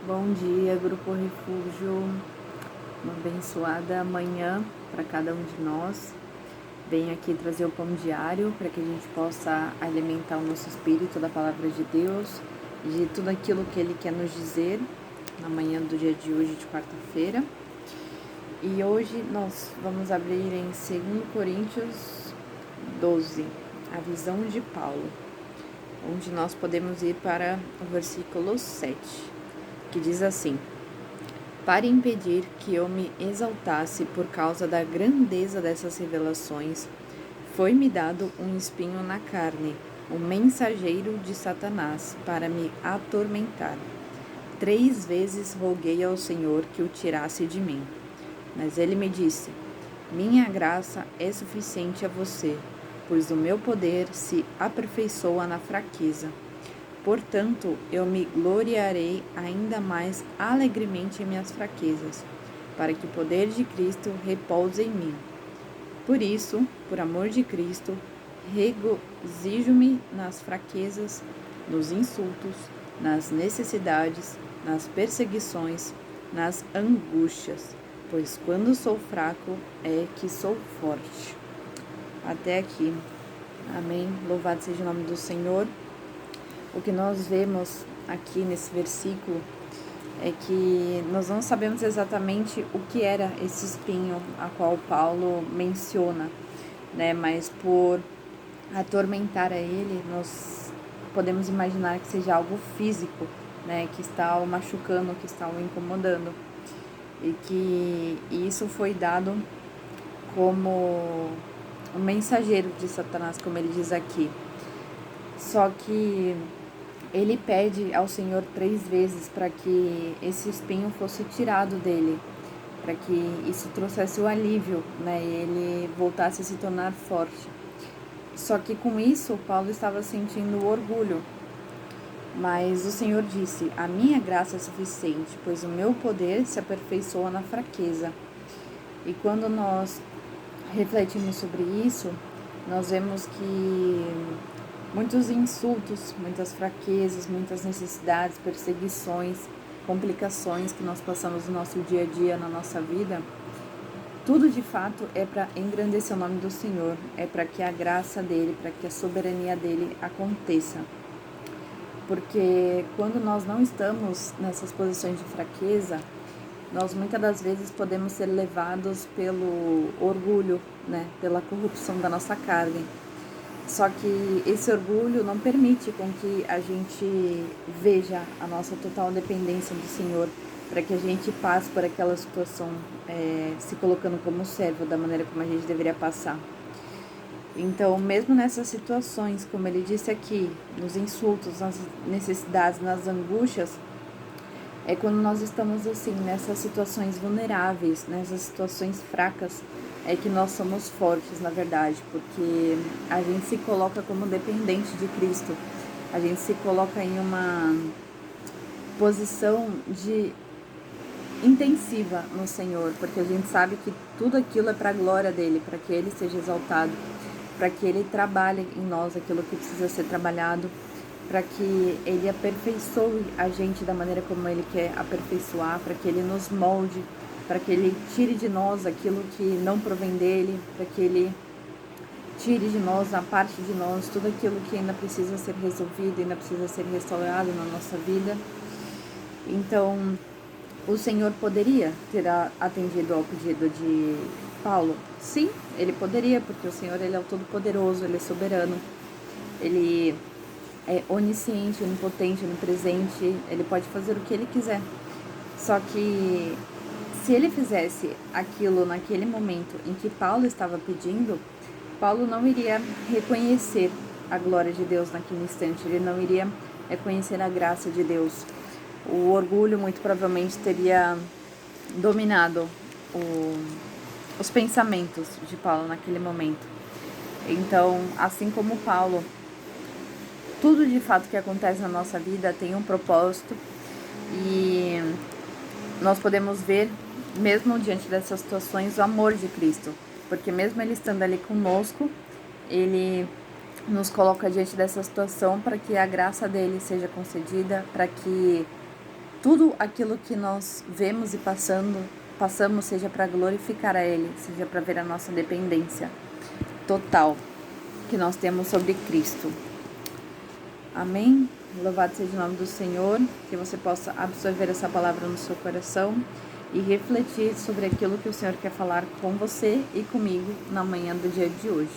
Bom dia, Grupo Refúgio. Uma abençoada manhã para cada um de nós. Venho aqui trazer o pão diário para que a gente possa alimentar o nosso espírito da palavra de Deus, de tudo aquilo que Ele quer nos dizer na manhã do dia de hoje, de quarta-feira. E hoje nós vamos abrir em 2 Coríntios 12, a visão de Paulo, onde nós podemos ir para o versículo 7, que diz assim: para impedir que eu me exaltasse por causa da grandeza dessas revelações, foi-me dado um espinho na carne, um mensageiro de Satanás, para me atormentar. 3 vezes roguei ao Senhor que o tirasse de mim. Mas ele me disse: minha graça é suficiente a você, pois o meu poder se aperfeiçoa na fraqueza. Portanto, eu me gloriarei ainda mais alegremente em minhas fraquezas, para que o poder de Cristo repouse em mim. Por isso, por amor de Cristo, regozijo-me nas fraquezas, nos insultos, nas necessidades, nas perseguições, nas angústias, pois quando sou fraco é que sou forte. Até aqui. Amém. Louvado seja o nome do Senhor. O que nós vemos aqui nesse versículo é que nós não sabemos exatamente o que era esse espinho a qual Paulo menciona, né? Mas por atormentar a ele, nós podemos imaginar que seja algo físico, né? Que está o machucando, que está o incomodando. E que isso foi dado como um mensageiro de Satanás, como ele diz aqui. Só que ele pede ao Senhor 3 vezes para que esse espinho fosse tirado dele, para que isso trouxesse o alívio, né, e ele voltasse a se tornar forte. Só que com isso, Paulo estava sentindo orgulho. Mas o Senhor disse: a minha graça é suficiente, pois o meu poder se aperfeiçoa na fraqueza. E quando nós refletimos sobre isso, nós vemos que muitos insultos, muitas fraquezas, muitas necessidades, perseguições, complicações que nós passamos no nosso dia a dia, na nossa vida, tudo de fato é para engrandecer o nome do Senhor, é para que a graça dele, para que a soberania dele aconteça. Porque quando nós não estamos nessas posições de fraqueza, nós muitas das vezes podemos ser levados pelo orgulho, né, pela corrupção da nossa carne. Só que esse orgulho não permite com que a gente veja a nossa total dependência do Senhor, para que a gente passe por aquela situação se colocando como servo, da maneira como a gente deveria passar. Então, mesmo nessas situações, como ele disse aqui, nos insultos, nas necessidades, nas angústias, é quando nós estamos assim, nessas situações vulneráveis, nessas situações fracas, é que nós somos fortes, na verdade, porque a gente se coloca como dependente de Cristo, a gente se coloca em uma posição de intensiva no Senhor, porque a gente sabe que tudo aquilo é para a glória dele, para que ele seja exaltado, para que ele trabalhe em nós aquilo que precisa ser trabalhado, para que ele aperfeiçoe a gente da maneira como ele quer aperfeiçoar, para que ele nos molde, para que ele tire de nós aquilo que não provém dele, para que ele tire de nós, a parte de nós, tudo aquilo que ainda precisa ser resolvido, ainda precisa ser restaurado na nossa vida. Então, o Senhor poderia ter atendido ao pedido de Paulo? Sim, ele poderia, porque o Senhor ele é o Todo-Poderoso, ele é soberano, ele é onisciente, onipotente, onipresente, ele pode fazer o que ele quiser. Só que se ele fizesse aquilo naquele momento em que Paulo estava pedindo, Paulo não iria reconhecer a glória de Deus naquele instante, ele não iria reconhecer a graça de Deus. O orgulho muito provavelmente teria dominado os pensamentos de Paulo naquele momento. Então, assim como Paulo, tudo de fato que acontece na nossa vida tem um propósito e nós podemos ver, mesmo diante dessas situações, o amor de Cristo, porque mesmo ele estando ali conosco, ele nos coloca diante dessa situação para que a graça dele seja concedida, para que tudo aquilo que nós vemos e passamos seja para glorificar a Ele, seja para ver a nossa dependência total que nós temos sobre Cristo. Amém? Louvado seja o nome do Senhor, que você possa absorver essa palavra no seu coração e refletir sobre aquilo que o Senhor quer falar com você e comigo na manhã do dia de hoje.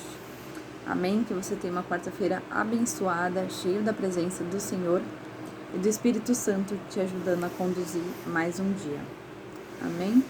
Amém? Que você tenha uma quarta-feira abençoada, cheia da presença do Senhor e do Espírito Santo te ajudando a conduzir mais um dia. Amém?